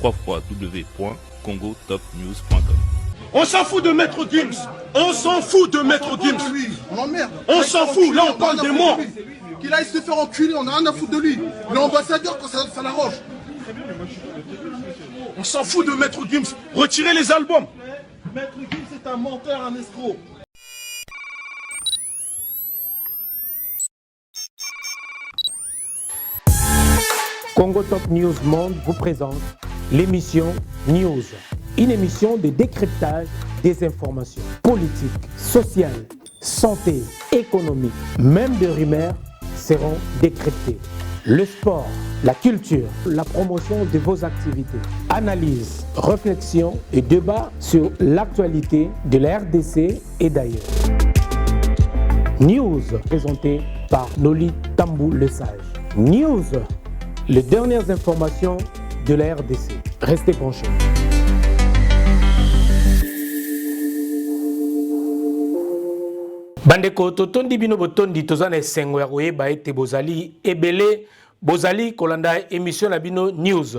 www.congotopnews.com. On s'en fout de Maître Gims. On s'en fout de Maître Gims. On l'emmerde. On s'en fout. Là, on parle des morts. Qu'il aille se faire enculer, on a rien à foutre de lui. Il est ambassadeur quand ça l'arrange. On s'en fout de Maître Gims. Retirez les albums. Maître Gims est un menteur, un escroc. Congo Top News Monde vous présente l'émission News, une émission de décryptage des informations politiques, sociales, santé, économique, même des rumeurs seront décryptées. Le sport, la culture, la promotion de vos activités, analyse, réflexion et débat sur l'actualité de la RDC et d'ailleurs. News, présenté par Noli Tambou Le Sage. News, les dernières informations de la RDC. Restez branchés. Bandeko totondi bino botondi tozana esengo ya koyeba ete bozali ebele bozali kolanda émission na bino news.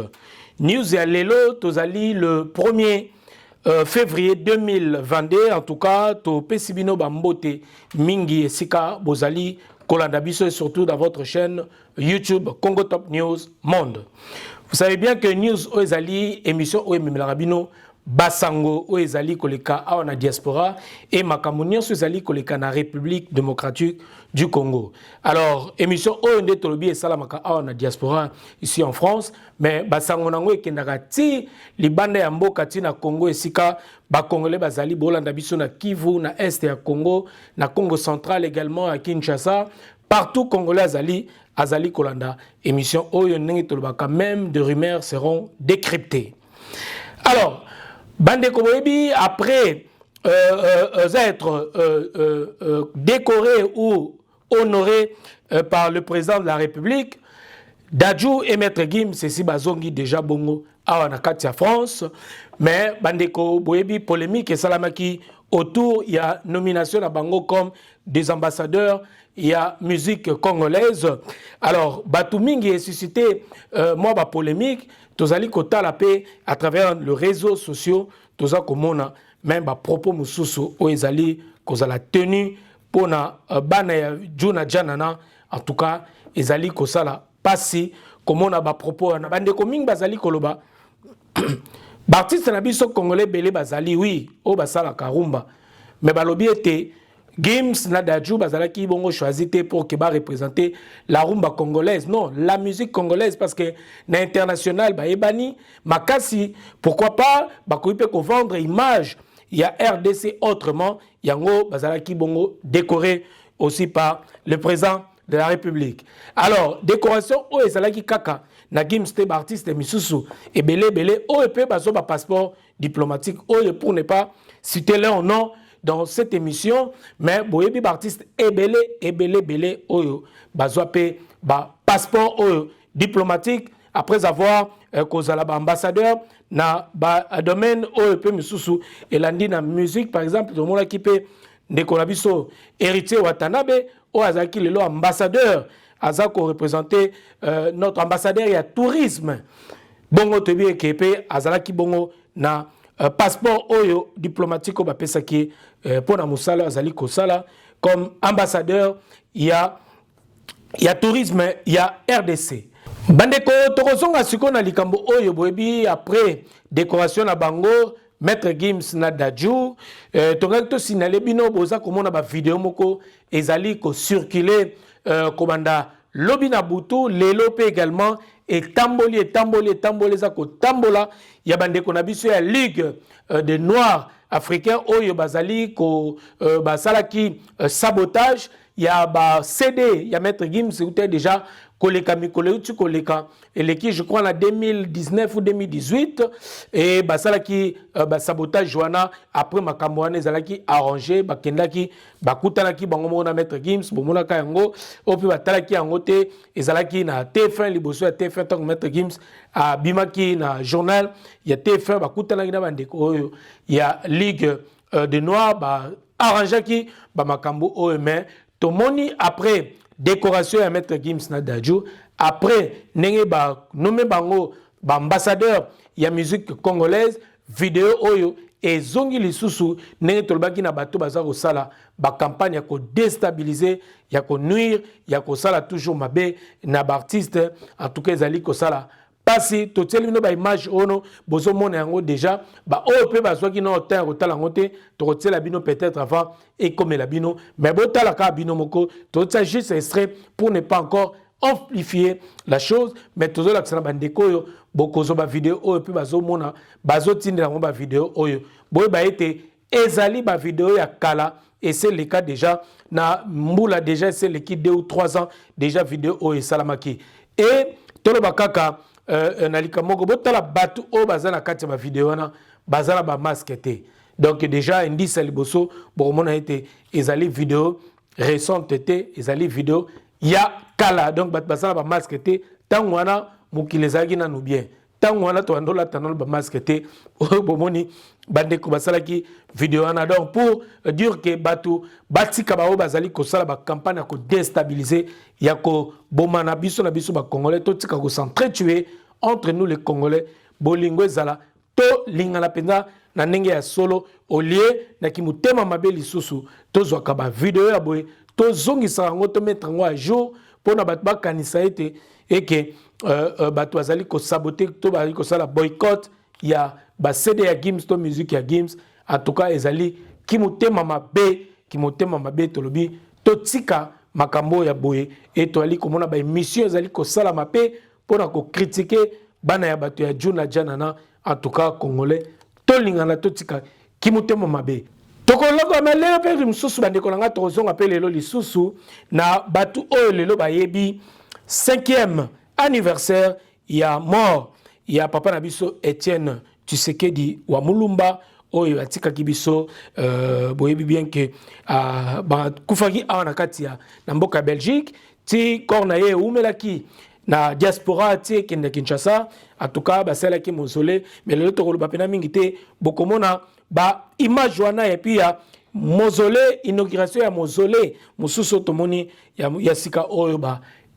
News ya lelo tozali le 1er février 2022 en tout cas to pesi bino bambote mingi esika bozali kolanda biso et surtout dans votre chaîne YouTube Congo Top News Monde. Vous savez bien que news oezali émission oememela bino basango oezali koleka awa na diaspora et makambo nyonso ezali koleka na République démocratique du Congo. Alors émission oyo nde tolobi esalamaka awa na diaspora ici en France, mais basango nango ekendaka ti libanda ya mboka ti na Congo esika bakongolais bazali bolanda biso na Kivu na est ya Congo, na Congo central également à Kinshasa, partout congolais azali kolanda émission oyo ndenge tolobaka même de rumeurs seront décryptées. Alors Bandeko Boyebi, après être décoré ou honoré par le président de la République, Dadju et Maître Gims, c'est si bazongi déjà bongo à Katia France, mais Bandeko Boyebi polémique et salamaki autour, il y a nomination à Bango comme des ambassadeurs, il y a musique congolaise. Alors, Batumingi est suscité, moi, ma polémique, tozali kota la paix à travers les réseaux sociaux, toza komona, même ba propos mususu, oezali, kozala tenu, pona bana ya juna janana, en tout cas, ezali kosala passi, komona ba propos, na bande koming bazali koloba, Baptiste na biso congolais belé bazali, oui, o basala karumba, mais balobi ete, Gims na Dadju bazalaki bongo choisité pour que ba représenter la rumba congolaise, non, la musique congolaise, parce que na international ba ebani makasi, pourquoi pas ba koipe ko vendre image, il y a RDC autrement, yango bazalaki bongo décoré aussi par le président de la République. Alors décoration o ezalaki kaka na Gims te artiste misusu et belé o epe bazo ba passeport diplomatique o pour ne pas citer leur nom dans cette émission, mais boyebi artiste ebele oyo bazwape ba passeport oyo diplomatique après avoir kozala ba ambassadeur na ba domaine oyo pe misusu elandi na musique par exemple tout le monde qui peut ndeko na biso héritier Watanabe o azaki lelo ambassadeur azako représenter notre ambassadeur ya tourisme bongo tebi ekepe azalaki bongo na passeport oyo diplomatique ba pesaki pour na musala azali kosala comme ambassadeur il y a tourisme il y a RDC. Bandeko tokozonga siko na likambo oyo boyebi après décoration na bango Maître Gims na Dadju tongaki to signalé bino boza komona ba vidéo moko ezali ko circuler komanda lobi na butu lelo pe également et tamboli za ko tambola ya bandeko na biso ya Ligue des Noirs africains oyo bazali ko basalaki sabotage ya ba CD ya Maître Gims c'était déjà koleka mikolo uti koleka eleki je crois en 2019 ou 2018 et basalaki sabotage wana après makambo wana ezalaki arrangé bakendaki bakutanaki bango mona Maître Gims bomonaka yango opi batalaki yango te ezalaki na TF1 liboso ya TF1 tant Maître Gims abimaki na journal ya TF1 bakutanaki na bandeko oyo ya Ligue des Noirs ba arrangaki ba makambo oyo mais tomoni après décoration à Maître Gims na Dadju après nenge ba nommé bango ambassadeur ya musique congolaise vidéo oyo ezongi lisusu ndenge tolobaki na bato baza kosala bacampagne ya kodestabiliser ya konuire ya kosala toujours mabe na baartiste en tout cas ezali kosala pasi totieli bino baimage ono bozomona yango déjà baoyo mpe bazwaki na otin ya kotala yango te tokotiela bino peut-être avant ekomela bino mais botala kaka bino moko totia juste extrait pour ne pas encore amplifier la chose mais tozolakisa na bandeko oyo bokozwa bavideo oyo mpe bazomona bazotindela yango bavideo oyo boyeba ete ezali bavideo ya kala et c'est le cas déjà na mbula déjà c'est le qui 2 ou 3 ans déjà vidéo oyo esalamaki et toloba kaka na likamoko botala bato oyo baza na kati ya bavideo wana baza na bamaske te donc déjà indisa liboso bokomona ete ezali vidéo récente te ezali vidéo ya kala donc bato baza na bamaske te ntango wana mokili ezalaki nanu bien ntango wana tobandolata nano bamaske te oyo bomoni bandeko basalaki vidéo wana donc pour dire que bato batika baoyo bazali kosala bacampagne ya kodestabiliser ya koboma na biso bacongolais totika kosentre entre nous les congolais bolingo ezala tolingana mpenza na ndenge ya solo olie na kimotema mabe lisusu tozwaka bavideo ya boye tozongisaka yango tomettre yango à jour mpona bato bakanisa ete eke bato bazali kosabote to bazali kosala boycott ya basede ya Gims to musique ya Gims en tout cas ezali kimotema mabe tolobi totika makambo ya boye et toali komona ba émission ezali kosala mabe mpona kocritiquer bana ya bato ya juna janana en tout cas congolais tolingana totika kimotema mabe tokoloko lelo mpe mosusu bandeko na nga tokozonga mpe lelo lisusu na bato oyo lelo bayebi 5e anniversaire ya mort ya papa na biso Etienne Tshisekedi wa Mulumba oyo atikaki biso boyebi bien ke bakufaki awa na kati ya na mboka ya Belgique ti corps na ye eumelaki na diaspora ti ekende Kinshasa en tout cas basalaki mausolée mais lelo tokoloba pena mingi te bokomona image wana et puis ya mausolée inauguration ya mausolée mosusu tomoni ya sika oyo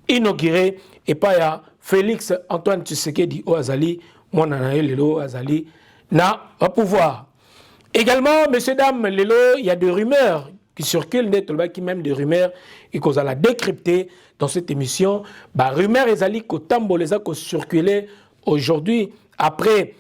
inauguré et pas ya Félix Antoine Tshisekedi o azali mwana na ye lelo azali na pouvoir. Également, messieurs, dames, lelo, il y a des rumeurs qui circulent, qui même des rumeurs et qu'on a décrypté dans cette émission. Rumeurs ezali kotambo les a circulé aujourd'hui après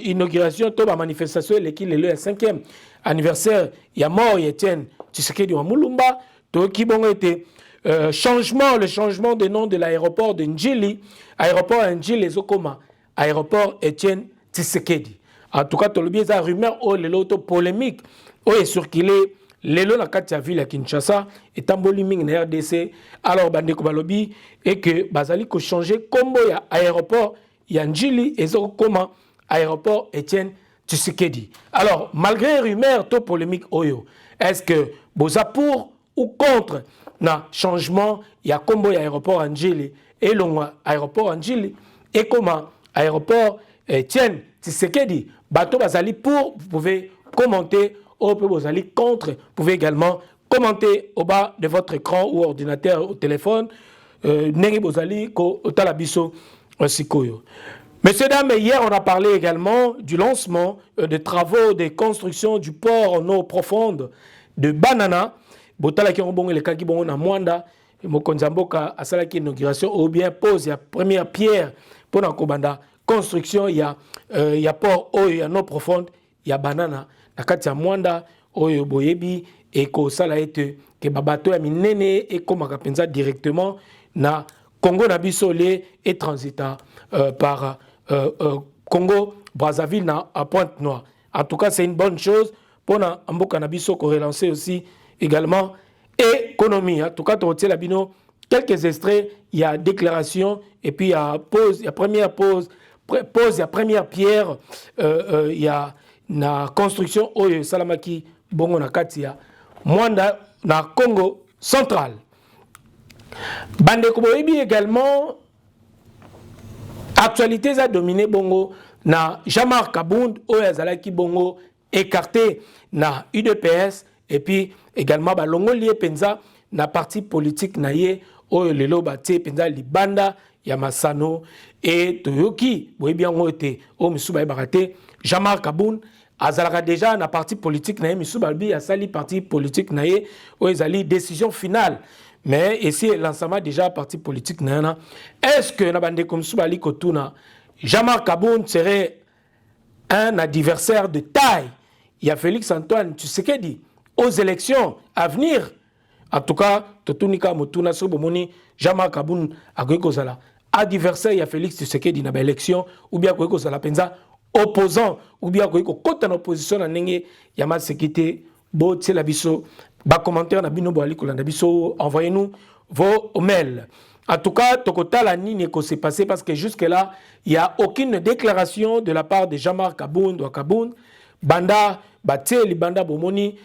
inauguration de la manifestation qui est le 5e anniversaire. Il y a mort Etienne Tshisekedi wa Mulumba, to qui bon été le changement de nom de l'aéroport de Njili, aéroport Njili Zokoma, aéroport Etienne Tshisekedi. En tout cas, il y a des rumeurs ou les lotos polémiques ou est circulé les lots la carte ville à Kinshasa et tamboliming na RDC. Alors bandeko balobi et que bazali ko changer combo ya aéroport ya Njili et Zokoma aéroport Etienne Tshisekedi. Alors malgré les rumeurs to polémiques oyo, est-ce que boza pour ou contre na changement ya combo ya aéroport Njili et l'on aéroport Njili et comment aéroport Etienne Tshisekedi bateau bazali pour, vous pouvez commenter, ou vous allez contre, vous pouvez également commenter au bas de votre écran ou ordinateur ou téléphone. Nenge bozali ko otalabiso sikoyo. Messieurs, dames, hier on a parlé également du lancement des travaux de construction du port en eau profonde de Banana. Botala ki bongo le kaki bongo na Mwanda, Mokonzamboka asalaki inauguration ou bien pose la première pierre pour na kobanda construction il y a port oyo ya no profonde ya Banana na kati ya Mwanda oyo boyebi et ko sala ete ke babato ya minene et komaka penza directement na Congo na bisole et transita par Congo Brazzaville na à Pointe-Noire. En tout cas, c'est une bonne chose pour na mboka na biso ko relancer aussi également économie. En tout cas, tu retiens la bino quelques extraits, il y a déclaration et puis il y a pause, il y a première pause, il y a première pierre, il y a na construction oyo salamaki bongo na katia Mwanda na Congo central. Bande Koboebi également actualité a dominé bongo na Jean-Marc Kabound oyo azalaki bongo écarté na UDPS et puis également balongo lié penza na parti politique na ye oyo lelo batie penza libanda ya Masano et Toyoki boyebi yango ete o misuba ebarate Jean-Marc Aboun azalaka déjà na parti politique na ye misuba bi asali parti politique na ye o ezali décision finale mais ici l'ensemble déjà parti politique na est-ce que na bande comme misuba ali kotuna Jean-Marc Aboun serait un adversaire de taille? Il y a Félix Antoine Tshisekedi aux élections à venir. En tout cas, Totunika Motuna Sobomoni, Jean-Marc Aboun Agoekozala. Adversaire, il y a Félix Tshisekedi dans l'élection, ou bien Agoekozala Penza, opposant, ou bien Agoekozala en opposition à Nenge, Yamal Sekite, Bo Tselabiso, bas commentaire Nabino Boali Kolanabiso, envoyez-nous vos mails. En tout cas, Tokota la ligne que s'est passé parce que jusque-là, il n'y a aucune déclaration de la part de Jean-Marc Aboun ou Kaboun. Banda, Batseli, Banda Bomoni,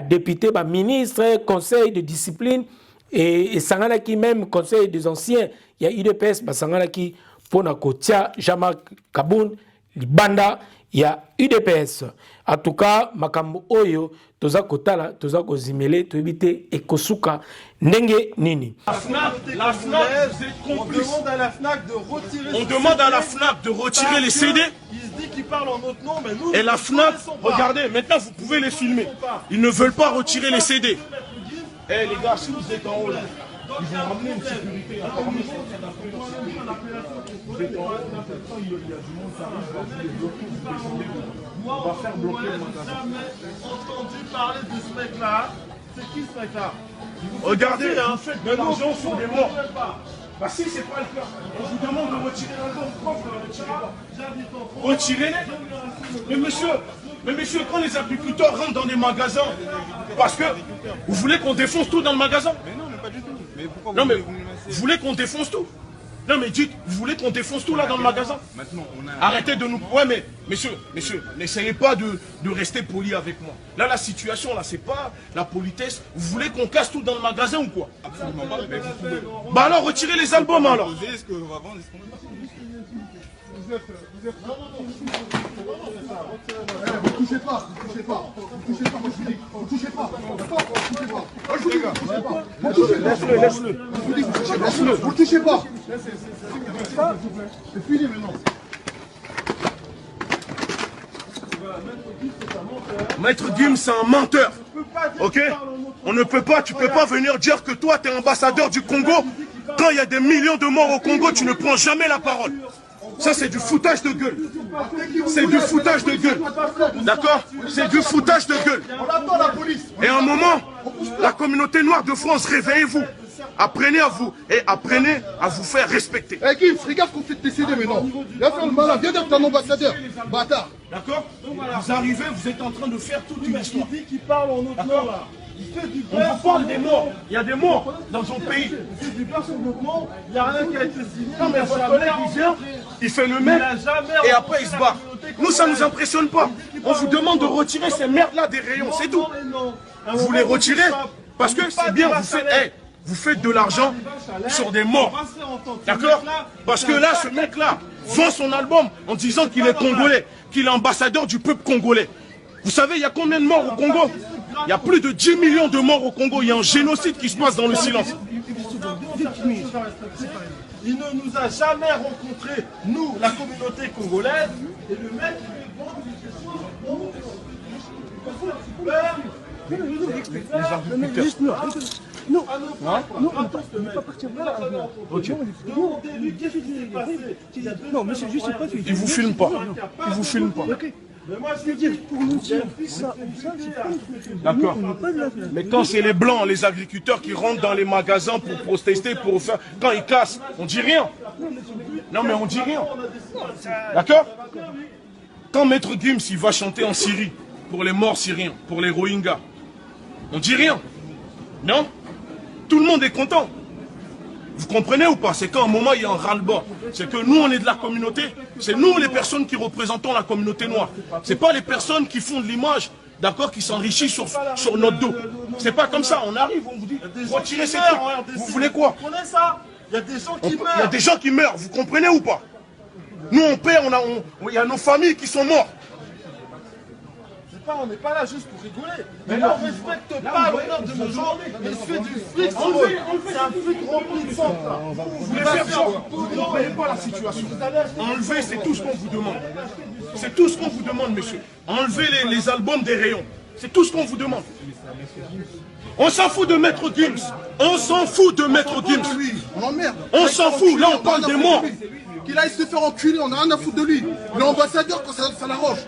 député, ministre, conseil de discipline et Sanganaki même, conseil des anciens, il y a UDPS, Sanganaki, Ponakotia, Jean-Marc Kaboun, Banda, il y a UDPS. En tout cas, Makambo Oyo, Toza Kotala, Toza Kozimele, Toebite, Ekosuka, Nenge Nini. La FNAC, vous êtes complice. On demande à la FNAC de retirer les CD. Il se dit qu'il parle en notre nom, mais nous... Et la FNAC, regardez, maintenant vous pouvez les filmer. Ils ne veulent pas retirer les CD. Eh les gars, si vous êtes en haut là, ils vont ramener une sécurité. Vous êtes en haut, il y a du monde, ça arrive, on va faire bloquer le magasin. J'ai entendu parler de ce mec-là. C'est qui ce mec-là? Regardez, vous faites de l'argent sur des morts. Bah si c'est pas le cas, on vous demande de retirer l'album. Pourquoi vous ne le retirez pas? Retirez-les. Mais monsieur, quand les agriculteurs rentrent dans des magasins, parce que vous voulez qu'on défonce tout dans le magasin? Mais non, mais pas du tout. Mais pourquoi non, mais vous nous menacez? vous voulez qu'on défonce tout? Non mais dites, vous voulez qu'on défonce tout là dans le magasin? Maintenant, on a... Arrêtez de nous... Ouais mais, monsieur, n'essayez pas de rester poli avec moi. Là, la situation, là, c'est pas la politesse. Vous voulez qu'on casse tout dans le magasin ou quoi? Absolument pas, mais vous pouvez... Bah alors, retirez les albums alors. Poser ce qu'on va vendre, ce qu'on va Vous touchez pas, vous touchez pas, vous touchez pas, moi je vous dis, vous touchez pas, d'accord, vous touchez pas. Moi je vous dis, vous touchez pas. Vous touchez pas. Laisse-le. Je vous dis, vous touchez pas. Laisse-le. Vous touchez pas. C'est fini maintenant. Maître Gims, c'est un menteur. Ok? On ne peut pas, tu peux pas venir dire que toi, tu es ambassadeur du Congo. Quand il y a des millions de morts au Congo, tu ne prends jamais la parole. Ça, c'est du foutage de gueule. C'est du foutage de gueule. D'accord? C'est du foutage de gueule. On attend la police. Et à un moment, la communauté noire de France, réveillez-vous. Apprenez à vous faire respecter. Eh Gims, regarde qu'on fait décider maintenant. Viens faire le malin, viens dire que t'es un ambassadeur. Bâtard. D'accord? Vous arrivez, vous êtes en train de faire toute une histoire. Il dit qu'il parle en notre nom là. Il fait du On vous parle des morts. Il y a des morts dans son pays. Il fait du beurre sur notre nom. Il n'y a rien qui a été signé. Non mais votre collègue, il vient, il fait le mec, et après il se barre. Nous, ça nous impressionne pas. On vous demande de retirer ces merdes-là des rayons, c'est tout. Vous les retirez parce que c'est bien, vous faites de l'argent sur des morts. D'accord? Parce que là, ce mec-là vend son album en disant qu'il est congolais, qu'il est ambassadeur du peuple congolais. Vous savez, il y a combien de morts au Congo? Il y a plus de 10 millions de morts au Congo. Il y a un génocide qui se passe dans le silence. Il ne nous a jamais rencontrés, nous, la communauté congolaise, et le mec, Non, on ne peut pas partir là. Non, monsieur, je sais pas. Il vous filme pas. Il vous filme pas. mais moi je veux dire, Pour nous dire ça, c'est pas D'accord. on n'est pas de la... Mais quand c'est les blancs, les agriculteurs qui rentrent dans les magasins pour protester, pour faire, quand ils cassent, on dit rien. Non mais on dit rien. D'accord? Quand Maître Gims il va chanter en Syrie pour les morts syriens, pour les Rohingyas, on dit rien. Non? Tout le monde est content. Vous comprenez ou pas? C'est qu'à un moment il y a un ras-le-bas. C'est que nous on est de la communauté. C'est nous les personnes qui représentons la communauté noire. C'est pas les personnes qui font de l'image, d'accord, qui s'enrichissent sur notre dos. C'est pas comme ça. On arrive, on vous dit retirez ces trucs. Vous voulez quoi? Vous comprenez ça? Il y a des gens qui meurent. Il y a des gens qui meurent. Vous comprenez ou pas? Nous on paie, il y a nos familles qui sont mortes. pas, on n'est pas là juste pour rigoler. Mais là, on ne respecte pas l'honneur de nos gens. Il se fait du fric, c'est un fric rempli de sang. Vous voulez faire genre, vous ne comprenez pas la situation. Enlevez, c'est tout ce qu'on vous demande. C'est tout ce qu'on vous demande, monsieur. Enlevez les albums des rayons. C'est tout ce qu'on vous demande. On s'en fout de Maître Gims. On s'en fout de Maître Gims. On l'emmerde. On s'en fout. Là, on parle des morts. Qu'il aille se faire enculer, on n'a rien à foutre de lui. Il est ambassadeur quand ça l'arrange.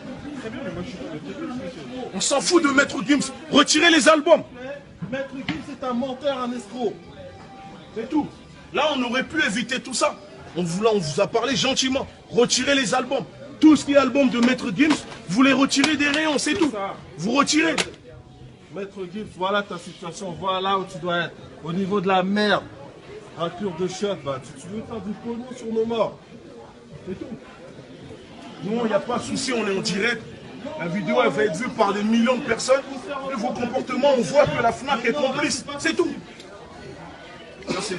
On s'en fout de Maître Gims. Retirez les albums. Maître Gims c'est un menteur, un escroc. C'est tout. Là, on aurait pu éviter tout ça. On vous a parlé gentiment. Retirez les albums. Tout ce qui est album de Maître Gims, vous les retirez des rayons, c'est tout. Vous retirez. Maître Gims, voilà ta situation, voilà où tu dois être. Au niveau de la merde, un cure de chiottes, bah, tu veux faire du pognon sur nos morts. C'est tout. Nous, il n'y a pas de souci, on est en direct. La vidéo, elle va être vue par des millions de personnes. Et vos comportements, on voit que la FNAC est complice. C'est tout.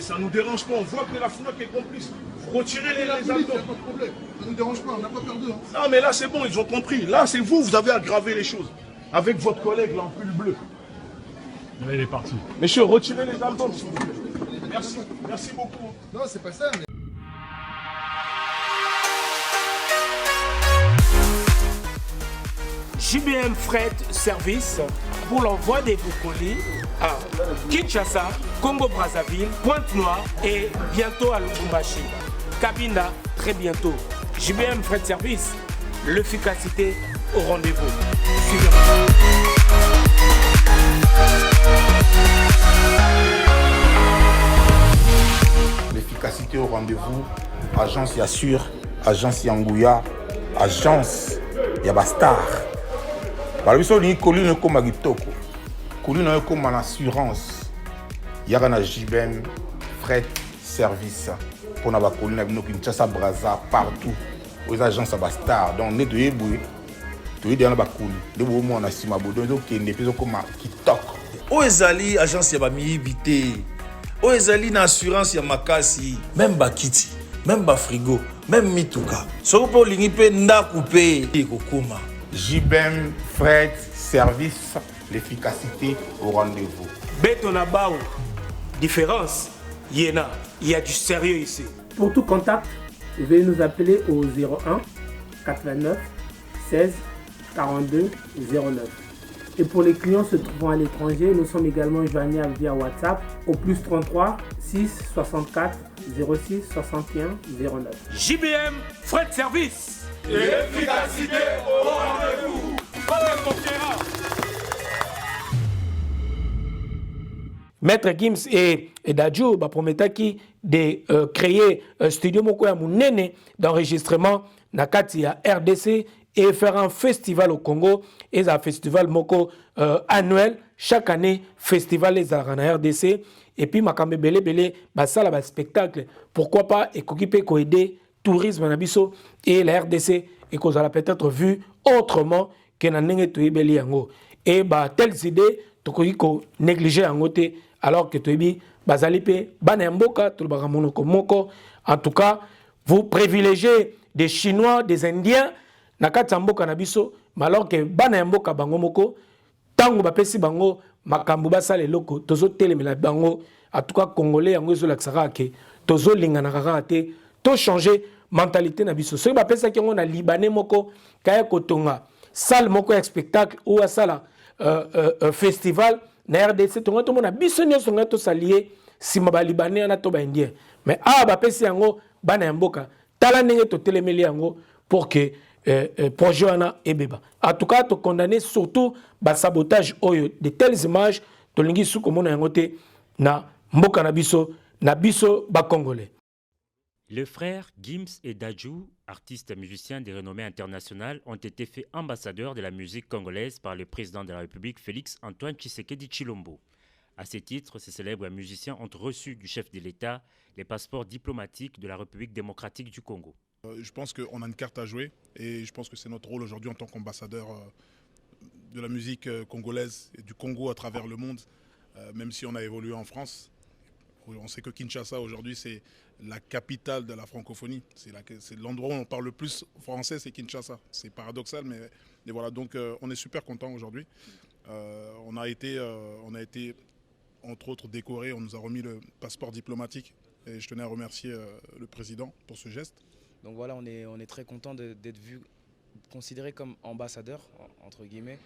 Ça ne nous dérange pas, on voit que la FNAC est complice. Vous retirez les albums. Pas de problème. Ça ne nous dérange pas, on n'a pas peur d'eux. Non, mais là, c'est bon, ils ont compris. Là, c'est vous, vous avez aggravé les choses. Avec votre collègue, là, en pull bleu. Là, il est parti. Messieurs, retirez les albums, s'il vous plaît. Merci. Merci beaucoup. Non, c'est pas ça. Mais... JBM Fret Service pour l'envoi des vos colis à Kinshasa, Congo-Brazzaville, Pointe-Noire et bientôt à Lubumbashi. Cabinda, très bientôt. JBM Fret Service, l'efficacité au rendez-vous. Suivez-moi. L'efficacité au rendez-vous, agence Yassur, agence Yangouya, agence Yabastar. Balobiso ni colline comme Agitoko, colline comme en assurance. Yagana JBM Fret Service pour na ba colline abino Kinshasa Brazza partout aux agences Yabastar. Donc ne doyez boué, doyez dans ba colline. De bo mo na sima bodo donc ne peso comme Kitoko. O ezali agence ya ba miibité. O ezali na assurance ya makasi, même bakiti, même ba frigo, même mituka. Soko po lingi pe ndaku pe ekokoma. JBM Fret Service, l'efficacité au rendez-vous. Betonabao, différence, Yéna, il y a du sérieux ici. Pour tout contact, veuillez nous appeler au 01 89 16 42 09. Et pour les clients se trouvant à l'étranger, nous sommes également joignables via WhatsApp au plus 33 6 64 06 61 09. JBM Fret Service. L'efficacité au rendez-vous. Maître Gims et Dadju prometaki de créer un studio moko ya munene d'enregistrement na kati ya RDC et faire un festival au Congo et un festival moko annuel chaque année festival les na RDC et puis makambe belé basala ba spectacle pourquoi pas et kokipe ko aider tourisme na biso et la RDC et qu'on a peut-être vu autrement que na ndenge toyebeli yango et ba telles idées tokoki ko négliger yango te alors que toyebi bazali pe bana mboka to ba monoko moko en tout cas vous privilégiez des Chinois des Indiens na kati mboka na biso alors que bana mboka bango moko tango ba pesi bango makambu basala eloko tozo telemela bango en tout cas congolais yango zo laksaka ke tozo lingana kaka te to changer mentalité na biso soki bapesa ki yango na libanais moko kaya kotonga salle moko ya spectacle ou à sala festival na RDC tonga to mona biso nyonso nga to salier sima ba libanais na to ba indien mais bapesa yango bana ya mboka tala ndenge to telemeli yango pour que projet wana ebeba en tout cas to condamner surtout ba sabotage oyo de telles images to lingi su ko mona yango te na mboka na biso ba congolais. Les frères Gims et Dadju, artistes et musiciens de renommée internationale, ont été faits ambassadeurs de la musique congolaise par le président de la République Félix-Antoine Tshisekedi Tshilombo. À ce titre, ces célèbres musiciens ont reçu du chef de l'État les passeports diplomatiques de la République démocratique du Congo. Je pense qu'on a une carte à jouer et je pense que c'est notre rôle aujourd'hui en tant qu'ambassadeur de la musique congolaise et du Congo à travers le monde, même si on a évolué en France. On sait que Kinshasa aujourd'hui c'est la capitale de la francophonie. C'est l'endroit où on parle le plus français, c'est Kinshasa. C'est paradoxal, mais voilà. Donc on est super content aujourd'hui. On a été entre autres décoré. On nous a remis le passeport diplomatique et je tenais à remercier le président pour ce geste. Donc voilà, on est très content d'être vu, considéré comme ambassadeur entre guillemets.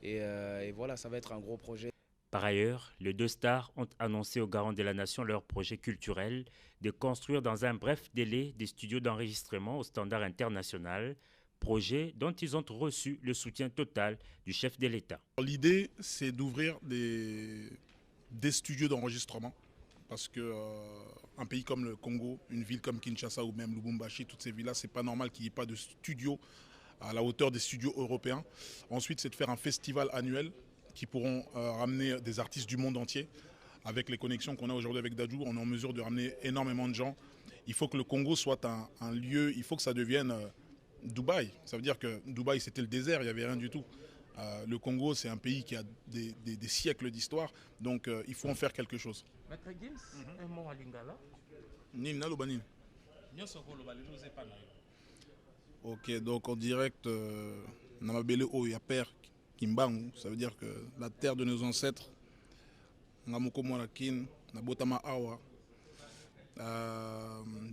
Et voilà, ça va être un gros projet. Par ailleurs, les deux stars ont annoncé aux garants de la nation leur projet culturel de construire dans un bref délai des studios d'enregistrement au standard international, projet dont ils ont reçu le soutien total du chef de l'État. L'idée, c'est d'ouvrir des studios d'enregistrement parce qu'un pays comme le Congo, une ville comme Kinshasa ou même Lubumbashi, toutes ces villes-là, c'est pas normal qu'il n'y ait pas de studios à la hauteur des studios européens. Ensuite, c'est de faire un festival annuel qui pourront ramener des artistes du monde entier. Avec les connexions qu'on a aujourd'hui avec Dadju, on est en mesure de ramener énormément de gens. Il faut que le Congo soit un lieu, il faut que ça devienne Dubaï. Ça veut dire que Dubaï, c'était le désert, il n'y avait rien du tout. Le Congo, c'est un pays qui a des siècles d'histoire, donc il faut en faire quelque chose. Maître Gims, un mot à Lingala. Ok, donc en direct, Namabele Oya Père Kimbangu, ça veut dire que la terre de nos ancêtres, Ngamoko Morakin, Nabotama Awa,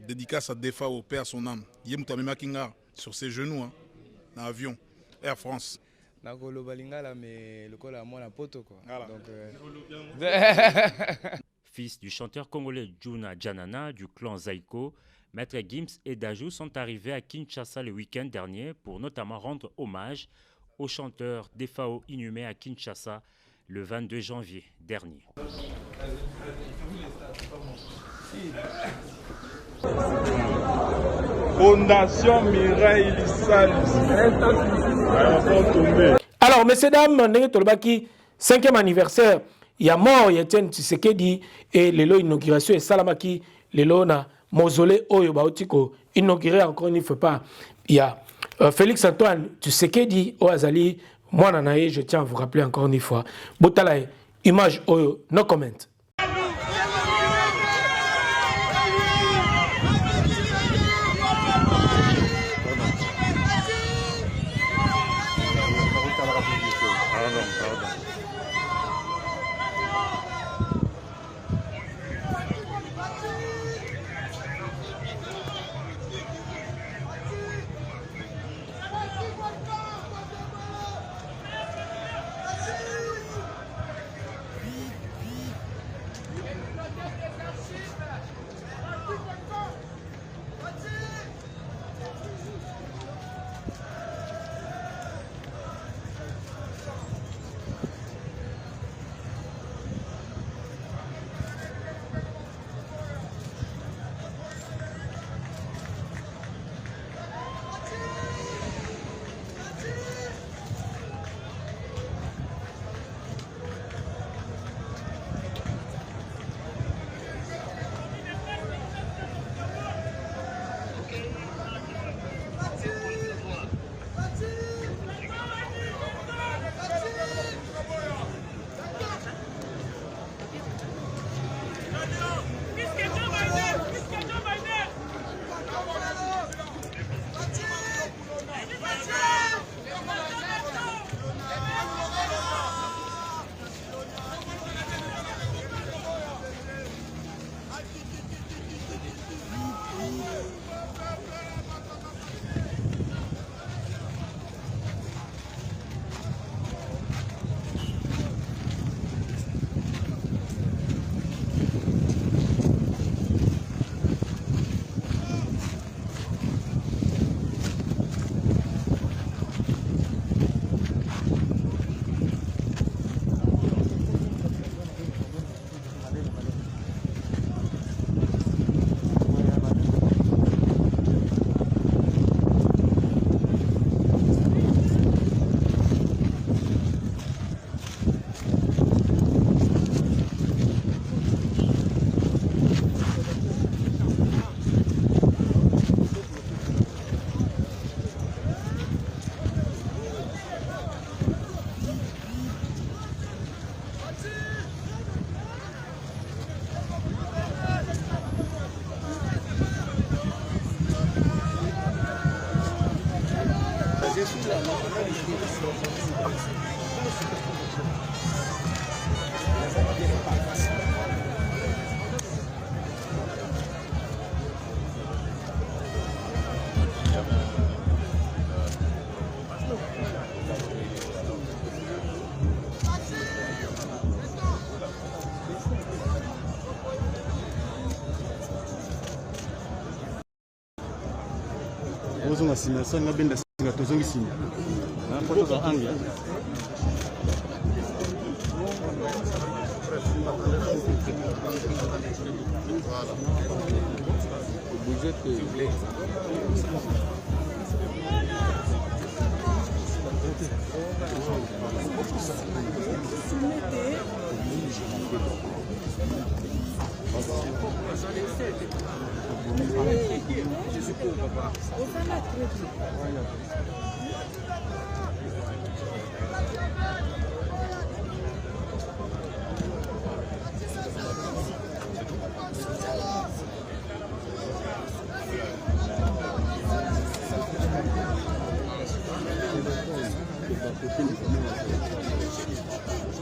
dédicace à Defa au Père son âme. Yemutame Kinga sur ses genoux, hein, dans l'avion, Air France. Fils du chanteur congolais Juna Janana du clan Zaiko, Maître Gims et Dadju sont arrivés à Kinshasa le week-end dernier pour notamment rendre hommage au chanteur Defao inhumé à Kinshasa le 22 janvier dernier. Fondation Mireille Lissal. Alors, messieurs, dames, Tolbaki, 5e anniversaire, il y a mort, il y a Etienne Tshisekedi et l'élo inauguration et Salamaki, l'élo na mausolée Oyo Baotiko, inauguré encore une fois pas. Il y a Félix Antoine Tshisekedi au Azali, moi Nanaye, je tiens à vous rappeler encore une fois. Botalaye, image Oyo, no comment. Ozonga sima sanga benda singa tozongi sima. Na photo za angle. Budget s'il vous plaît. Je suis pour papa.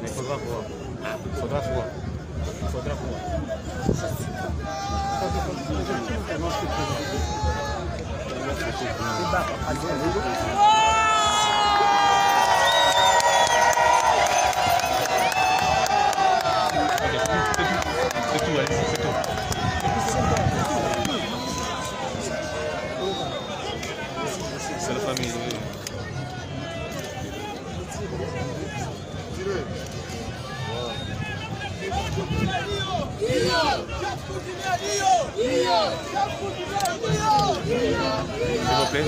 Mais faudra voir. Faudra voir. Faudra voir. C'est tout, allez, c'est tout. C'est la famille. S'il vous plaît.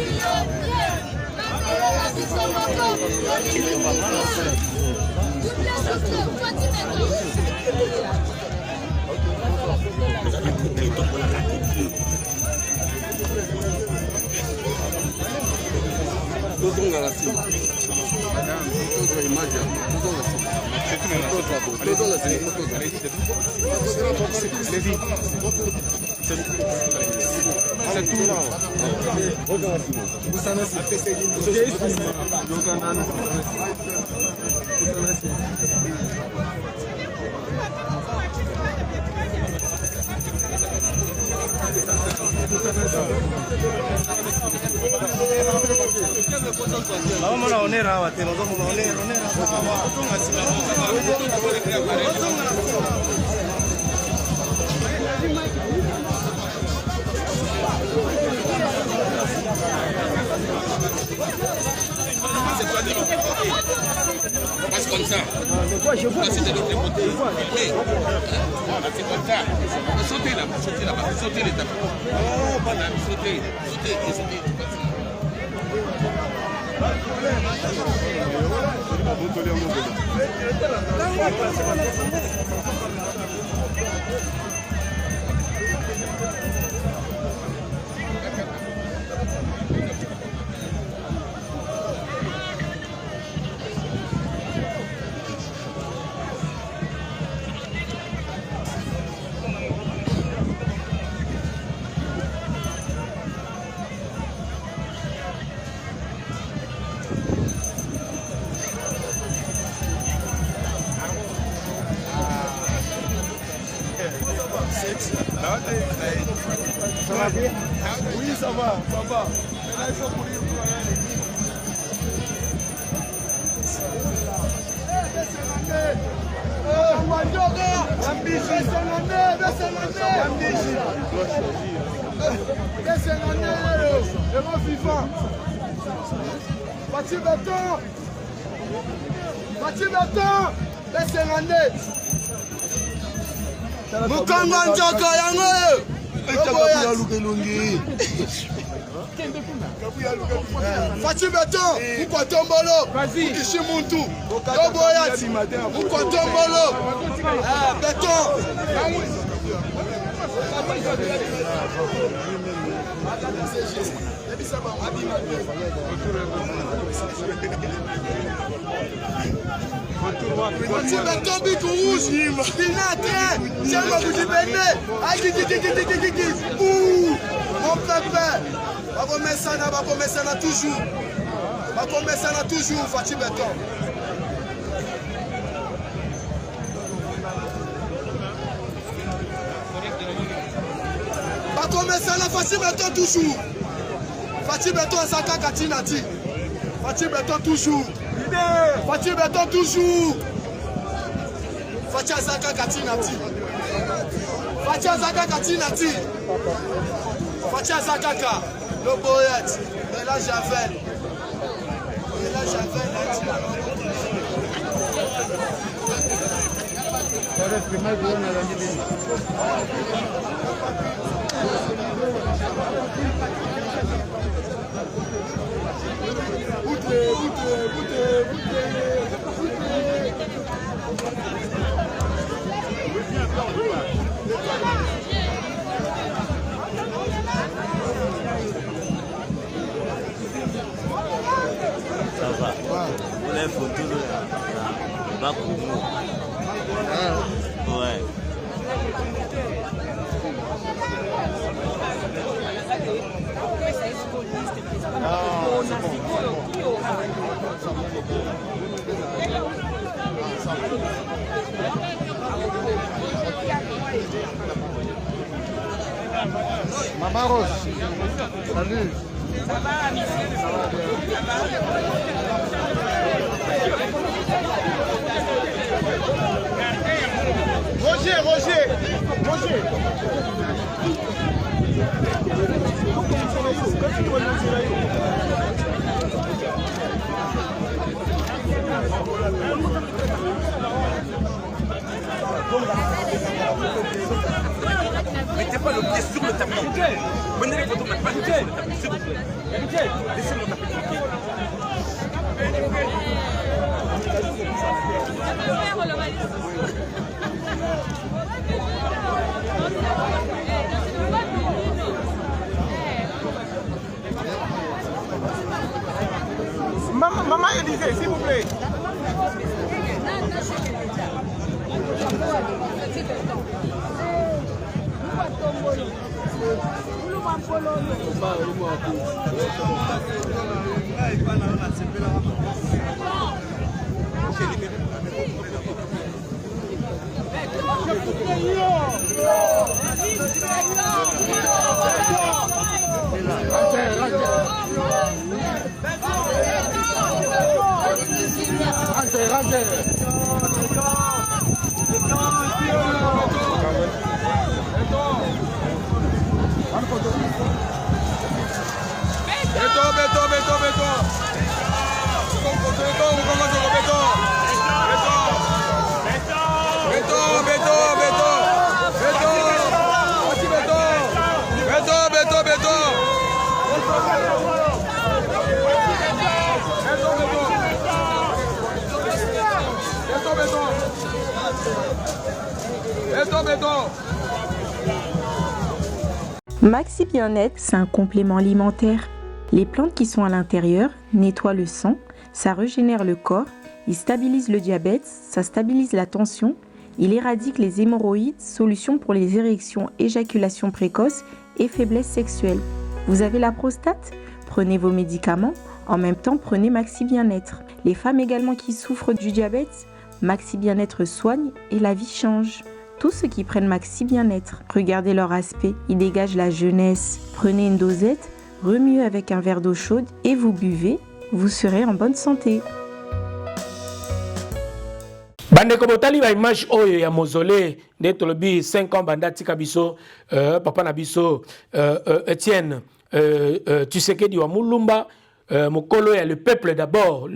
Vamos a onera bate, nos vamos a onera. On passe comme ça. Là, c'est de l'autre côté. C'est comme ça. On peut sauter là-bas, sauter l'étape. Sauter et sauter. Ça va bien? Oui, ça va, ça va. Là, il faut courir. Mukamba njoko yango. Fati Beton, pourquoi tombolo? Kishi Muntu, Toboyati, pourquoi tombolo? Beton. Fati Beton, Bic Rouge, Pinatre, Tiens-moi vous dépendez. Mon pépé. Va remettre ça toujours. bakomesana toujours Fachi Beton. bakomesana Fachi Beton toujours. Fachi Beton Zaka Katinati. Fachi Beton toujours. Fachi Beton toujours. Fachi Zaka Katinati. Fachi Zaka Katinati. Fachi Zaka Ka. Le Boyette. Et là Javel. Et là Javel. Ça va. Pour les photos de Bakoumou. Ouais. Maman Rose, salut. Ça va, monsieur? Ça va bien. Roger. Mettez pas le pied sur le tapis. Prenez les photos, mettez pas le pied sur le tapis, s'il vous plaît. Laissez-moi taper tranquille. Maman Élisée, s'il vous plaît. Maxi Bien-être, c'est un complément alimentaire. Les plantes qui sont à l'intérieur nettoient le sang, ça régénère le corps, il stabilise le diabète, ça stabilise la tension, il éradique les hémorroïdes, solution pour les érections, éjaculation précoce et faiblesse sexuelle. Vous avez la prostate? Prenez vos médicaments, en même temps prenez Maxi Bien-être. Les femmes également qui souffrent du diabète, Maxi Bien-être soigne et la vie change. Tous ceux qui prennent Maxi Bien-être, regardez leur aspect, ils dégagent la jeunesse. Prenez une dosette, remuez avec un verre d'eau chaude et vous buvez, vous serez en bonne santé. Bandeko botali ba image oyo ya mausolée nde tolobi 5 ans banda tika biso papa na biso Etienne Tshisekedi wa Mulumba mokolo ya le peuple d'abord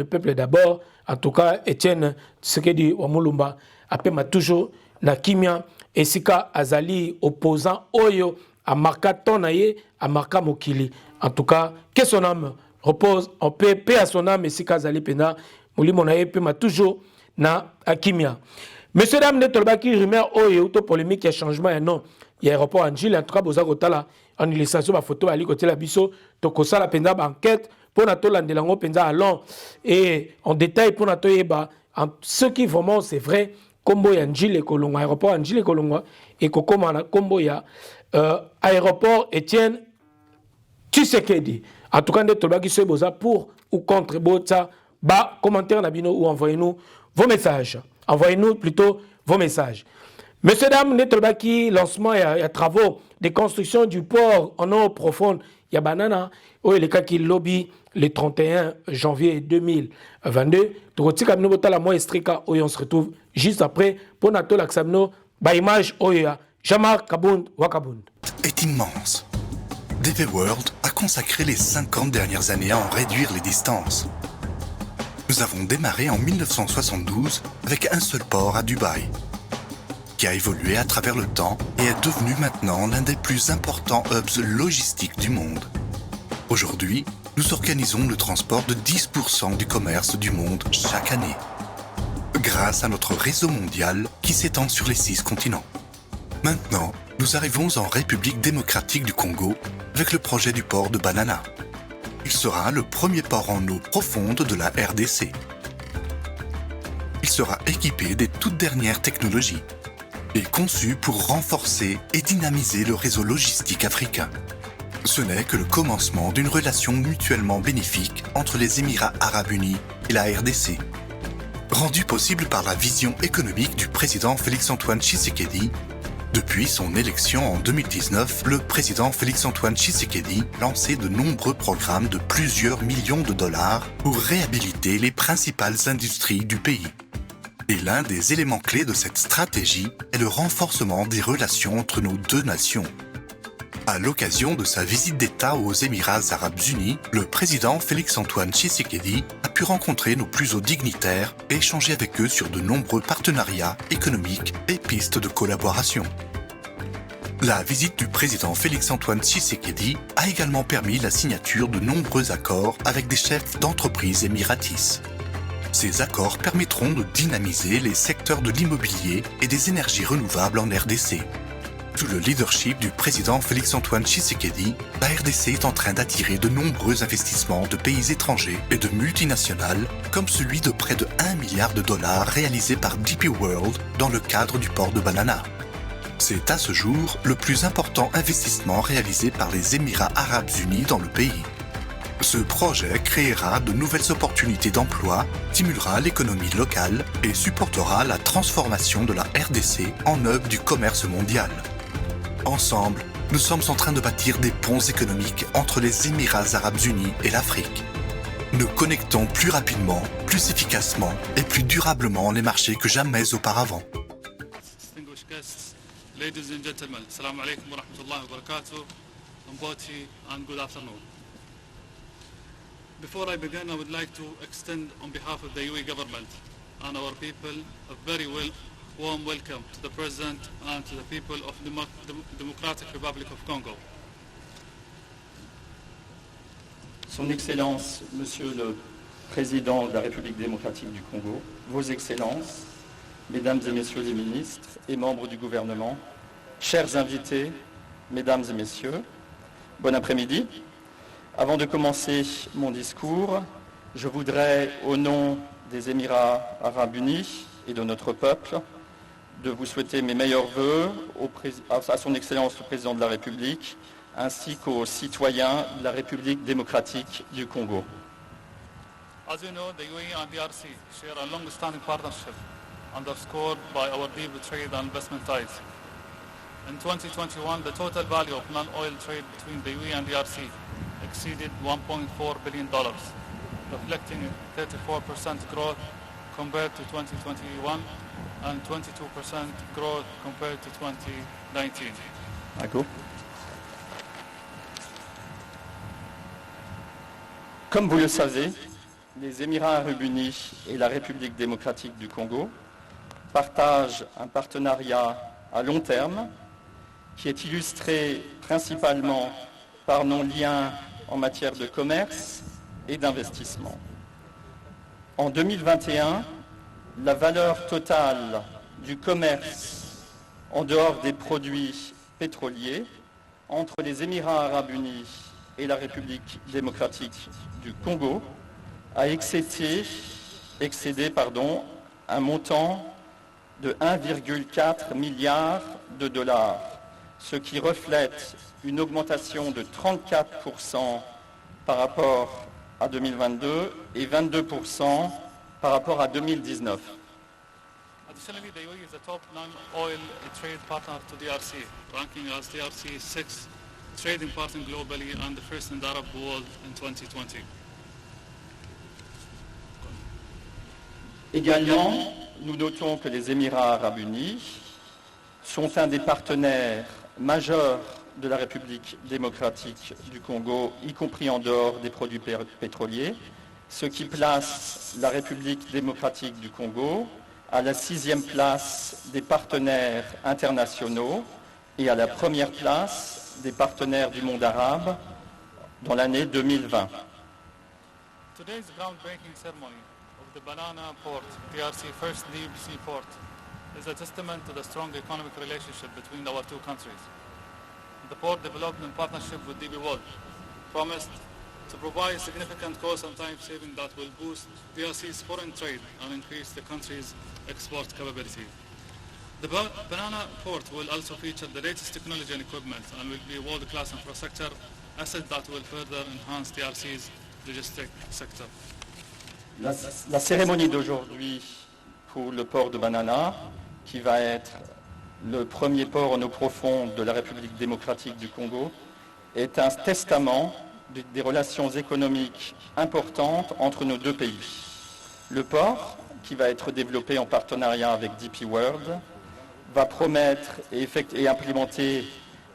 en tout cas Etienne Tshisekedi wa Mulumba apema toujours na kimia esika azali opposant oyo a marqué tonaye a marqué mokili en tout cas que son âme repose en paix à son âme esika azali pena molimo na ye pema toujours na akimia. Monsieur dame ne tolbaki rumeur oyo to polémique ya changement ya nom ya aéroport Angile en tout cas boza kotala en illustration ba photo ali kotela biso to kosala penza ba enquête pour na to landela ngo penza along et en détail pour na to yeba ce qui vraiment c'est vrai kombo ya Angile Kolongwa aéroport Angile Kolongwa et kokoma na kombo ya aéroport Etienne Tshisekedi. En tout cas, nous sommes pour ou contre Bota. Bas, commentaire Nabino ou envoyez-nous vos messages. Envoyez-nous plutôt vos messages. Messieurs, dames, Netolbaki, lancement et travaux de construction du port en eau profonde. Il y a Banana, où il est qui lobby le 31 janvier 2022. Tout comme nous, la moins stricte, où on se retrouve juste après pour notre l'axamno, par image, où il y a Jamar Kabound Wakabound. Est immense. DP World a consacré les 50 dernières années à en réduire les distances. Nous avons démarré en 1972 avec un seul port à Dubaï, qui a évolué à travers le temps et est devenu maintenant l'un des plus importants hubs logistiques du monde. Aujourd'hui, nous organisons le transport de 10% du commerce du monde chaque année, grâce à notre réseau mondial qui s'étend sur les 6 continents. Maintenant, nous arrivons en République démocratique du Congo avec le projet du port de Banana. Il sera le premier port en eau profonde de la RDC. Il sera équipé des toutes dernières technologies et conçu pour renforcer et dynamiser le réseau logistique africain. Ce n'est que le commencement d'une relation mutuellement bénéfique entre les Émirats arabes unis et la RDC. Rendu possible par la vision économique du président Félix-Antoine Tshisekedi. Depuis son élection en 2019, le président Félix-Antoine Tshisekedi lançait de nombreux programmes de plusieurs millions de dollars pour réhabiliter les principales industries du pays. Et l'un des éléments clés de cette stratégie est le renforcement des relations entre nos deux nations. À l'occasion de sa visite d'État aux Émirats arabes unis, le président Félix-Antoine Tshisekedi a pu rencontrer nos plus hauts dignitaires et échanger avec eux sur de nombreux partenariats économiques et pistes de collaboration. La visite du président Félix-Antoine Tshisekedi a également permis la signature de nombreux accords avec des chefs d'entreprises émiratis. Ces accords permettront de dynamiser les secteurs de l'immobilier et des énergies renouvelables en RDC. Sous le leadership du président Félix-Antoine Tshisekedi, la RDC est en train d'attirer de nombreux investissements de pays étrangers et de multinationales, comme celui de près de 1 milliard de dollars réalisé par DP World dans le cadre du port de Banana. C'est à ce jour le plus important investissement réalisé par les Émirats arabes unis dans le pays. Ce projet créera de nouvelles opportunités d'emploi, stimulera l'économie locale et supportera la transformation de la RDC en hub du commerce mondial. Ensemble, nous sommes en train de bâtir des ponts économiques entre les Émirats arabes unis et l'Afrique. Nous connectons plus rapidement, plus efficacement et plus durablement les marchés que jamais auparavant. Distinguished guests, ladies and gentlemen, assalamu alaikum wa rahmatullahi wa barakatuh, Mboti, and good afternoon. Before I begin, I would like to extend on behalf of the UAE government and our people a very warm welcome to the President and to the people of the Democratic Republic of Congo. Son Excellence, Monsieur le Président de la République démocratique du Congo, Vos Excellences, Mesdames et Messieurs les ministres et membres du gouvernement, chers invités, Mesdames et Messieurs, bon après-midi. Avant de commencer mon discours, je voudrais, au nom des Émirats arabes unis et de notre peuple, de vous souhaiter mes meilleurs vœux à son Excellence le Président de la République, ainsi qu'aux citoyens de la République démocratique du Congo. As you know, the UAE and DRC share a long-standing partnership underscored by our deep trade and investment ties. In 2021, the total value of non-oil trade between the UAE and DRC exceeded $1.4 billion, reflecting a 34% growth compared to 2021 and 22% growth compared to 2019. D'accord. Comme vous le savez, les Émirats arabes unis et la République démocratique du Congo partagent un partenariat à long terme qui est illustré principalement par nos liens en matière de commerce et d'investissement. En 2021, la valeur totale du commerce en dehors des produits pétroliers entre les Émirats arabes unis et la République démocratique du Congo a excédé un montant de 1,4 milliard de dollars, ce qui reflète une augmentation de 34% par rapport à 2022 et 22% par rapport à 2019. Additionally, the UAE is the top non-oil trade partner to DRC, ranking as DRC's sixth trading partner globally and the first in the Arab world in 2020. Également, nous notons que les Émirats arabes unis sont un des partenaires majeurs de la République démocratique du Congo, y compris en dehors des produits pétroliers, ce qui place la République démocratique du Congo à la 6e place des partenaires internationaux et à la première place des partenaires du monde arabe dans l'année 2020. Today's groundbreaking ceremony of the Banana Port, DRC first deep sea port, is a testament to the strong economic relationship between our two countries. The port, developed in partnership with DP World, promised to provide significant cost and time saving that will boost DRC's foreign trade and increase the country's export capability. The Banana Port will also feature the latest technology and equipment and will be a world-class infrastructure asset that will further enhance DRC's logistic sector. La cérémonie d'aujourd'hui pour le port de Banana, qui va être le premier port en eau profonde de la République démocratique du Congo, est un testament des relations économiques importantes entre nos deux pays. Le port, qui va être développé en partenariat avec DP World, va promettre et implémenter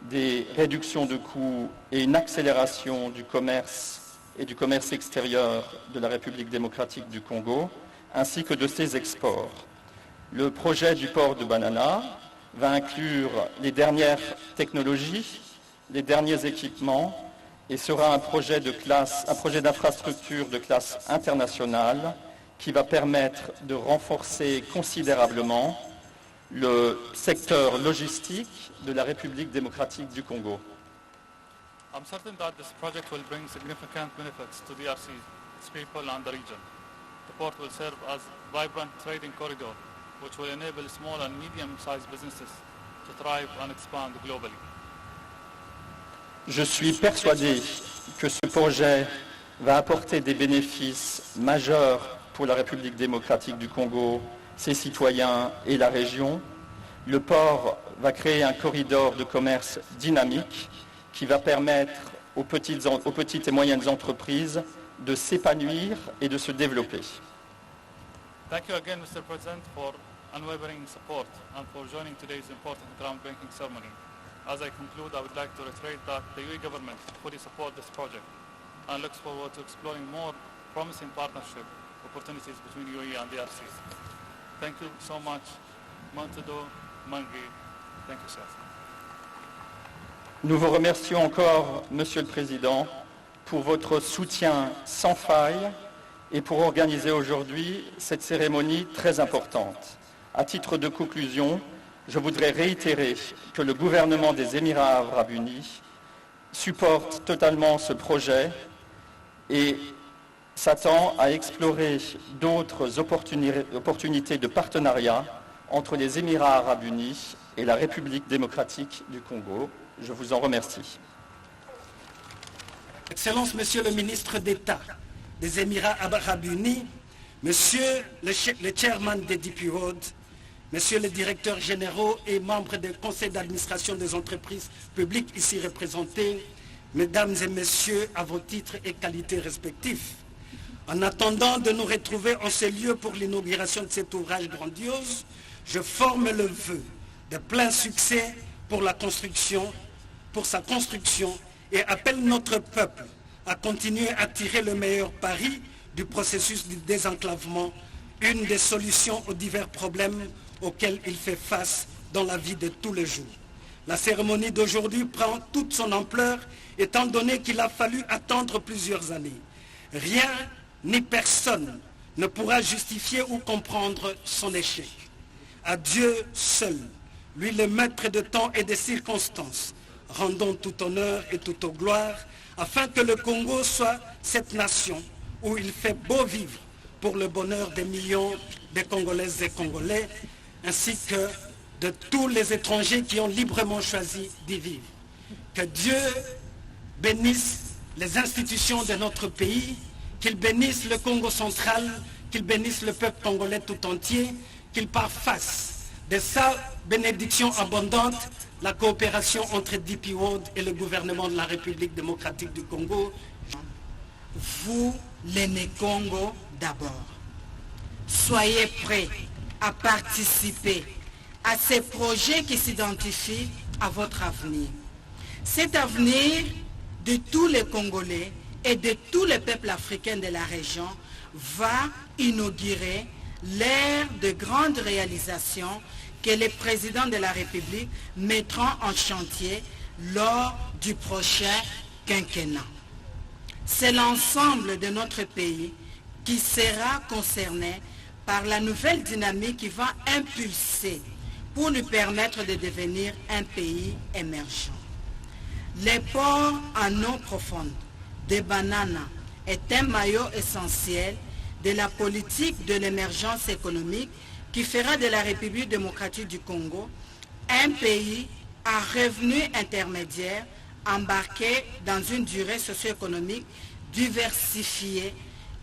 des réductions de coûts et une accélération du commerce et du commerce extérieur de la République démocratique du Congo, ainsi que de ses exports. Le projet du port de Banana va inclure les dernières technologies, les derniers équipements et sera un projet d'infrastructure de classe internationale qui va permettre de renforcer considérablement le secteur logistique de la République démocratique du Congo. I'm certain that this project will bring significant benefits to DRC, its people and the region. The port will serve as a vibrant trading corridor, which will enable small and medium-sized businesses to thrive and expand globally. Je suis persuadé que ce projet va apporter des bénéfices majeurs pour la République démocratique du Congo, ses citoyens et la région. Le port va créer un corridor de commerce dynamique qui va permettre aux petites et moyennes entreprises de s'épanouir et de se développer. Thank you again, Mr. President, for unwavering support and for joining today's important groundbreaking ceremony. As I conclude, I would like to reiterate that the UAE government fully supports this project and looks forward to exploring more promising partnership opportunities between UAE and DRC. Thank you so much, Montedo Mangi. Thank you, sir. Nous vous remercions encore, Monsieur le Président, pour votre soutien sans faille et pour organiser aujourd'hui cette cérémonie très importante. À titre de conclusion, je voudrais réitérer que le gouvernement des Émirats arabes unis supporte totalement ce projet et s'attend à explorer d'autres opportunités de partenariat entre les Émirats arabes unis et la République démocratique du Congo. Je vous en remercie. Excellence, Monsieur le ministre d'État des Émirats arabes unis, Monsieur le chairman des DP World, Monsieur le directeur général et membres du conseil d'administration des entreprises publiques ici représentés, Mesdames et Messieurs, à vos titres et qualités respectifs. En attendant de nous retrouver en ce lieu pour l'inauguration de cet ouvrage grandiose, je forme le vœu de plein succès pour sa construction et appelle notre peuple à continuer à tirer le meilleur pari du processus du désenclavement, une des solutions aux divers problèmes auxquels il fait face dans la vie de tous les jours. La cérémonie d'aujourd'hui prend toute son ampleur étant donné qu'il a fallu attendre plusieurs années. Rien ni personne ne pourra justifier ou comprendre son échec. À Dieu seul, lui le maître de temps et des circonstances, rendons tout honneur et toute gloire afin que le Congo soit cette nation où il fait beau vivre pour le bonheur des millions de Congolaises et Congolais, ainsi que de tous les étrangers qui ont librement choisi d'y vivre. Que Dieu bénisse les institutions de notre pays, qu'il bénisse le Congo central, qu'il bénisse le peuple congolais tout entier, qu'il parfasse de sa bénédiction abondante la coopération entre DP World et le gouvernement de la République démocratique du Congo. Vous, l'aîné Congo, d'abord, soyez prêts à participer à ces projets qui s'identifient à votre avenir. Cet avenir de tous les Congolais et de tous les peuples africains de la région va inaugurer l'ère de grandes réalisations que les présidents de la République mettront en chantier lors du prochain quinquennat. C'est l'ensemble de notre pays qui sera concerné par la nouvelle dynamique qui va impulser pour lui permettre de devenir un pays émergent. Les ports en eau profonde des bananes est un maillot essentiel de la politique de l'émergence économique qui fera de la République démocratique du Congo un pays à revenus intermédiaires embarqué dans une durée socio-économique diversifiée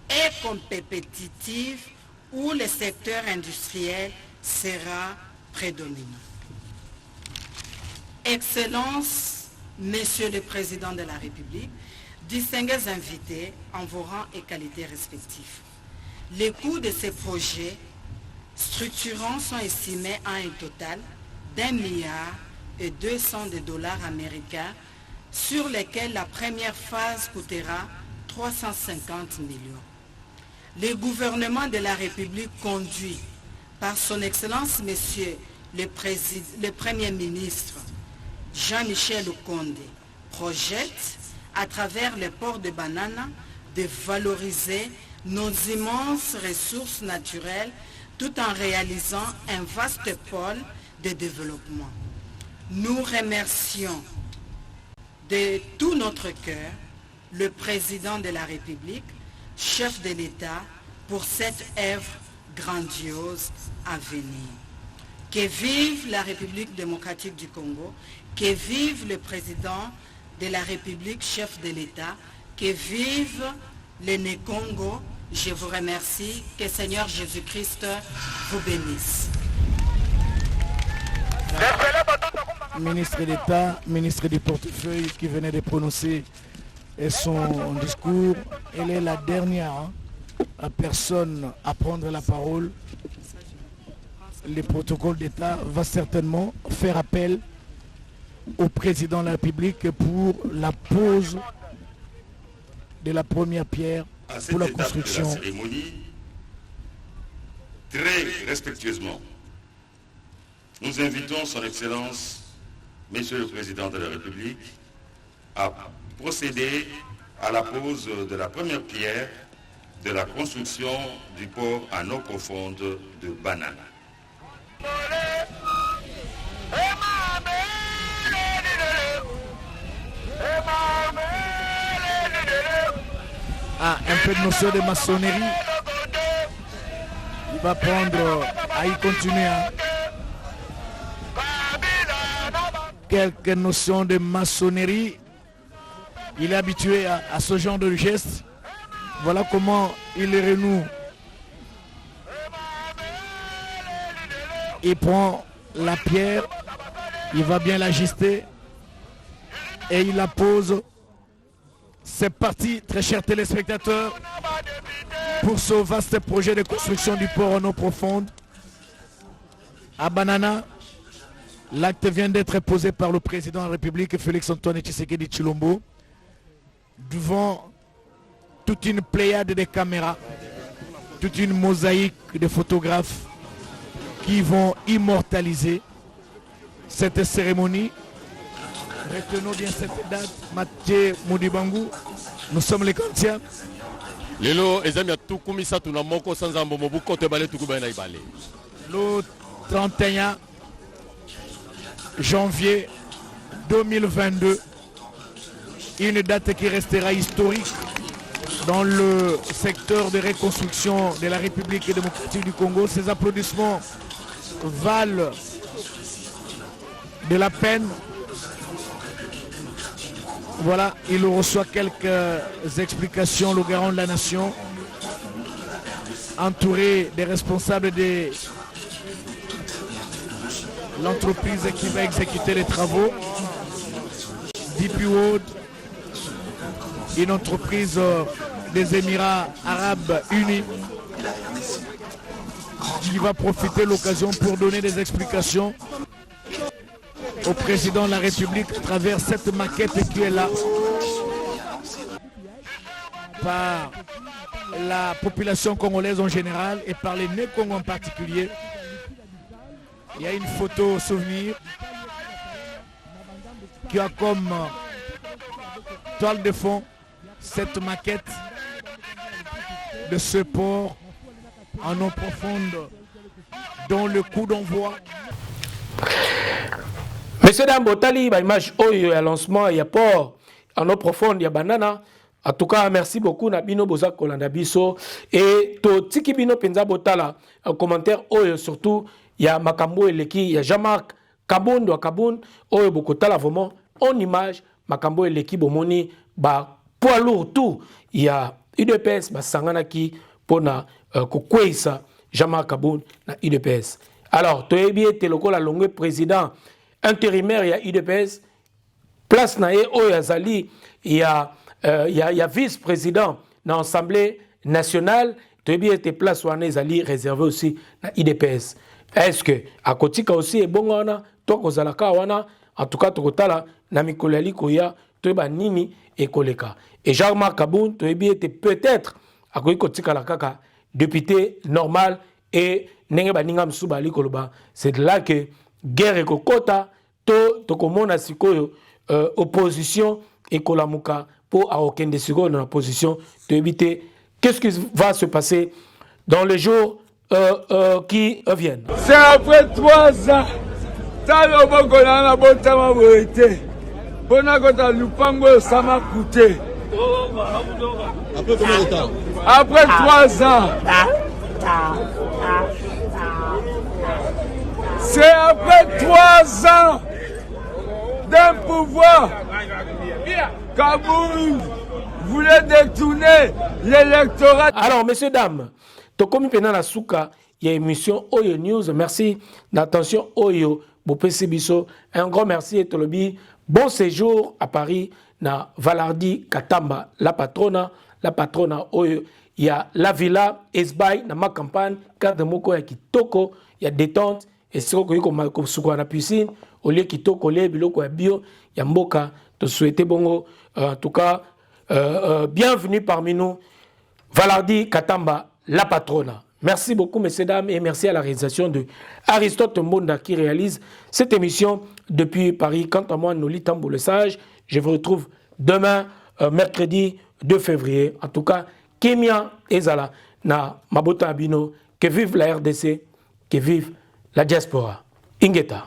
et compétitive où le secteur industriel sera prédominant. Excellences, Monsieur le Président de la République, distingués invités en vos rangs et qualités respectifs. Les coûts de ces projets structurants sont estimés à un total d'1,2 milliard de dollars américains, sur lesquels la première phase coûtera 350 millions. Le gouvernement de la République conduit par son Excellence Monsieur le Premier ministre Jean-Michel Okonde projette à travers le port de Banana de valoriser nos immenses ressources naturelles tout en réalisant un vaste pôle de développement. Nous remercions de tout notre cœur le président de la République, chef de l'État, pour cette œuvre grandiose à venir. Que vive la République démocratique du Congo, que vive le président de la République, chef de l'État, que vive l'aîné Congo. Je vous remercie, que Seigneur Jésus-Christ vous bénisse. Ministre d'État, ministre du portefeuille qui venait de prononcer son discours, elle est la dernière personne à prendre la parole. Le protocole d'État va certainement faire appel au président de la République pour la pose de la première pierre pour la construction. De la cérémonie, très respectueusement, nous invitons son Excellence, Monsieur le Président de la République, à procéder à la pose de la première pierre de la construction du port en eau profonde de Banana. Un peu de notion de maçonnerie. Il va prendre à y continuer. Quelques notions de maçonnerie. Il est habitué à ce genre de geste. Voilà comment il les renoue. Il prend la pierre, il va bien l'ajuster et il la pose. C'est parti, très chers téléspectateurs, pour ce vaste projet de construction du port en eau profonde à Banana. L'acte vient d'être posé par le président de la République, Félix Antoine Tshisekedi Tshilombo, devant toute une pléiade de caméras, toute une mosaïque de photographes qui vont immortaliser cette cérémonie. Retenons bien cette date, Mathieu Moudibangu, nous sommes les Kantiens. Lelo ezamia tukumisa tunamoko sanzambo mobuko te balé tukubana ibale. Le 31 janvier 2022, une date qui restera historique dans le secteur de reconstruction de la République démocratique du Congo. Ces applaudissements valent de la peine. Voilà, il reçoit quelques explications, le garant de la nation, entouré des responsables de l'entreprise qui va exécuter les travaux. DP World, une entreprise des Émirats Arabes Unis, qui va profiter de l'occasion pour donner des explications au président de la République à travers cette maquette qui est là par la population congolaise en général et par les Né-Congo en particulier. Il y a une photo souvenir qui a comme toile de fond cette maquette de ce port en eau profonde dont le coup d'envoi. Messieurs, dames, Botali, image oyo ya lancement, il y a port en eau profonde, il y a banana. En tout cas, merci beaucoup Nabino Boza Kolanda Biso et to tiki bino penza botala en commentaire oyo surtout il y a Makambo Eleki, il y a Jean-Marc Kaboun de Kaboun oyo bokotala vraiment en image Makambo Eleki bomoni ba poids lourd tout il y a UDPS ba sangana ki pona kokweisa Jean-Marc Kaboun na UDPS. Alors, to ebi ete lokola longue président intérimaire il y a UDPS place na ye oyo azali il y a vice-président dans l'Assemblée nationale, tu bien tes places ou réservées aussi dans l'IDPS. Est-ce que à Kotika aussi est bon toi kozalaka wana en tout cas tokotala na mikolali koya to ba nini et koleka. Et Jean-Marc Kaboun tu bien peut-être à Kotika la kaka député normal et nenge ba ninga msubali koloba. C'est là que guerre et kokota to komona sikoyo opposition et kolamuka pour à aucun des secondes dans la position d'éviter qu'est-ce qui va se passer dans les jours qui viennent. C'est après 3 ans. Talo bokona na botama boete. Bona kota lupango ça m'a coûté. Après combien de temps? Après 3 ans. C'est après 3 ans d'un pouvoir. Kaboun voulait détourner l'électorat. Alors, messieurs, dames, Tokomi Pena la Souka, il y a émission Oyo News. Merci d'attention Oyo, Bopesi Biso. Un grand merci et Tolobi. Bon séjour à Paris, na Valardi Katamba, la patrona Oyo. Il y a la villa, Esbay, na ma campagne, Carte de Moko, il y a Kitoko, il y a détente. Et c'est ce qu'on a la piscine, au lieu Kitoko, le biloko ya bio, il y a Mboka. Te souhaiter bongo, en tout cas, bienvenue parmi nous, Valardi Katamba, la patrona. Merci beaucoup, messieurs, dames, et merci à la réalisation de Aristote Mbonda qui réalise cette émission depuis Paris. Quant à moi, Noli Tambo le Sage, je vous retrouve demain, mercredi 2 février. En tout cas, Kemia Ezala, na Mabota Abino, que vive la RDC, que vive la diaspora. Ingeta.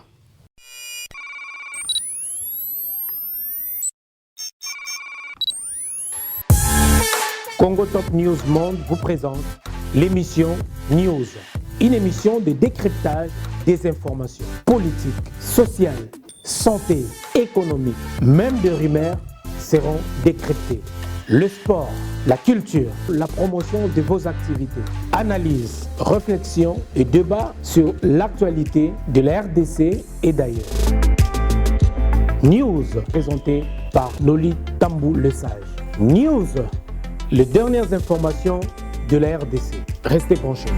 Congo Top News Monde vous présente l'émission News, une émission de décryptage des informations politiques, sociales, santé, économique, même de rumeurs seront décryptées. Le sport, la culture, la promotion de vos activités, analyse, réflexion et débat sur l'actualité de la RDC et d'ailleurs. News présenté par Noli Tambou le Sage. News, les dernières informations de la RDC. Restez branchés.